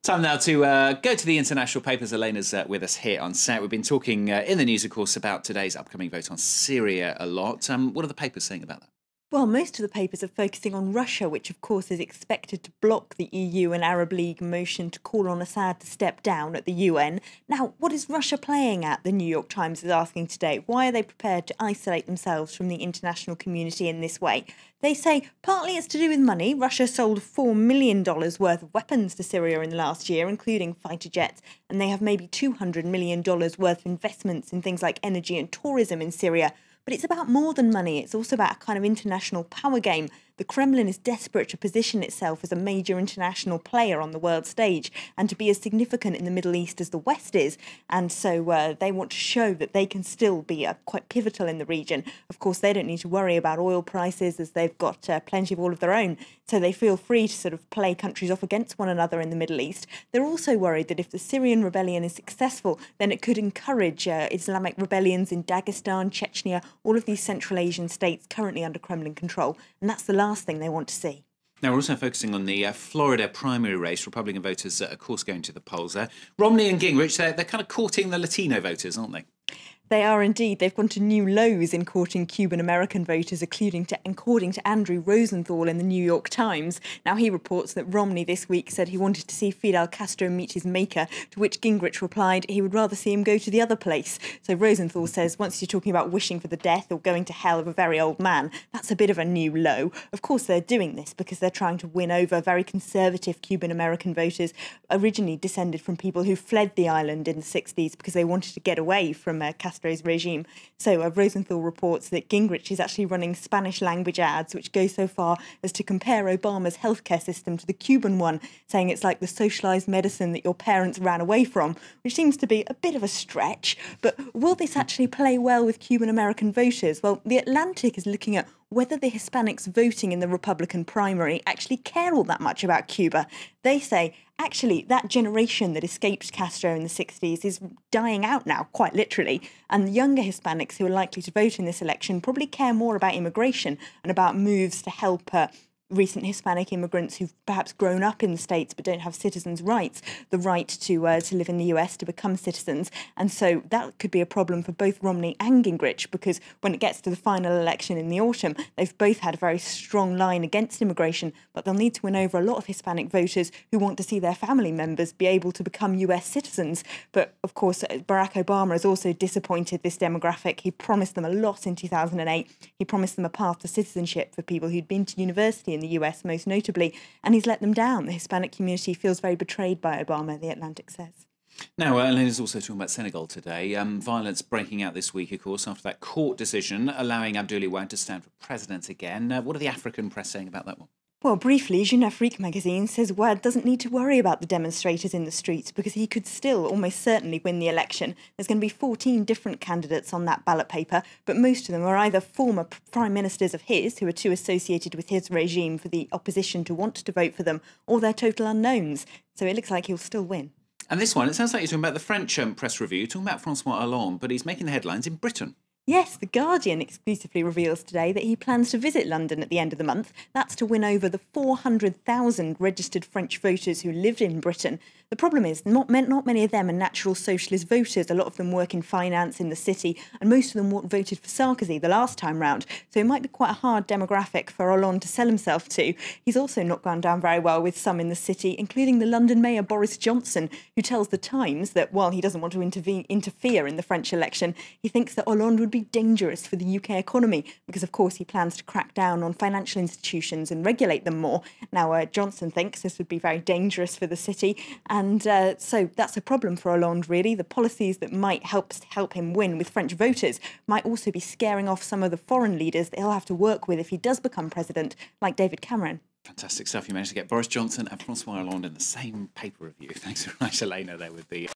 Time now to go to the international papers. Elena's with us here on set. We've been talking in the news, of course, about today's upcoming vote on Syria a lot. What are the papers saying about that? Well, most of the papers are focusing on Russia, which of course is expected to block the EU and Arab League motion to call on Assad to step down at the UN. Now, what is Russia playing at, the New York Times is asking today? Why are they prepared to isolate themselves from the international community in this way? They say partly it's to do with money. Russia sold $4 million worth of weapons to Syria in the last year, including fighter jets, and they have maybe $200 million worth of investments in things like energy and tourism in Syria. But it's about more than money. It's also about a kind of international power game. The Kremlin is desperate to position itself as a major international player on the world stage and to be as significant in the Middle East as the West is. And so they want to show that they can still be quite pivotal in the region. Of course, they don't need to worry about oil prices as they've got plenty of all of their own. So they feel free to sort of play countries off against one another in the Middle East. They're also worried that if the Syrian rebellion is successful, then it could encourage Islamic rebellions in Dagestan, Chechnya, all of these Central Asian states currently under Kremlin control. And that's the last thing they want to see. Now, we're also focusing on the Florida primary race. Republican voters, of course, going to the polls there. Romney and Gingrich, they're kind of courting the Latino voters, aren't they? They are indeed. They've gone to new lows in courting Cuban-American voters, according to Andrew Rosenthal in the New York Times. Now, he reports that Romney this week said he wanted to see Fidel Castro meet his maker, to which Gingrich replied he would rather see him go to the other place. So Rosenthal says once you're talking about wishing for the death or going to hell of a very old man, that's a bit of a new low. Of course, they're doing this because they're trying to win over very conservative Cuban-American voters, originally descended from people who fled the island in the 60s because they wanted to get away from Castro's regime. So Rosenthal reports that Gingrich is actually running Spanish language ads, which go so far as to compare Obama's healthcare system to the Cuban one, saying it's like the socialised medicine that your parents ran away from, which seems to be a bit of a stretch. But will this actually play well with Cuban-American voters? Well, The Atlantic is looking at whether the Hispanics voting in the Republican primary actually care all that much about Cuba. They say, actually, that generation that escaped Castro in the 60s is dying out now, quite literally, and the younger Hispanics who are likely to vote in this election probably care more about immigration and about moves to help recent Hispanic immigrants who've perhaps grown up in the States but don't have citizens' rights, the right to live in the US, to become citizens. And so that could be a problem for both Romney and Gingrich, because when it gets to the final election in the autumn, they've both had a very strong line against immigration, but they'll need to win over a lot of Hispanic voters who want to see their family members be able to become US citizens. But of course, Barack Obama has also disappointed this demographic. He promised them a lot in 2008. He promised them a path to citizenship for people who'd been to university in the US, most notably, and he's let them down. The Hispanic community feels very betrayed by Obama, The Atlantic says. Now, Elena's also talking about Senegal today. Violence breaking out this week, of course, after that court decision allowing Abdoulaye Wade to stand for president again. What are the African press saying about that one? Well, briefly, Jeune Afrique magazine says Wade doesn't need to worry about the demonstrators in the streets because he could still almost certainly win the election. There's going to be 14 different candidates on that ballot paper, but most of them are either former prime ministers of his, who are too associated with his regime for the opposition to want to vote for them, or they're total unknowns. So it looks like he'll still win. And this one, it sounds like you're talking about the French press review, talking about François Hollande, but he's making the headlines in Britain. Yes, The Guardian exclusively reveals today that he plans to visit London at the end of the month. That's to win over the 400,000 registered French voters who lived in Britain. The problem is not many of them are natural socialist voters. A lot of them work in finance in the city, and most of them voted for Sarkozy the last time round. So it might be quite a hard demographic for Hollande to sell himself to. He's also not gone down very well with some in the city, including the London Mayor Boris Johnson, who tells The Times that while he doesn't want to interfere in the French election, he thinks that Hollande would be dangerous for the UK economy because, of course, he plans to crack down on financial institutions and regulate them more. Now, Johnson thinks this would be very dangerous for the city, and so that's a problem for Hollande, really. The policies that might help him win with French voters might also be scaring off some of the foreign leaders that he'll have to work with if he does become president, like David Cameron. Fantastic stuff. You managed to get Boris Johnson and François Hollande in the same paper review. Thanks very much, Elena, there with the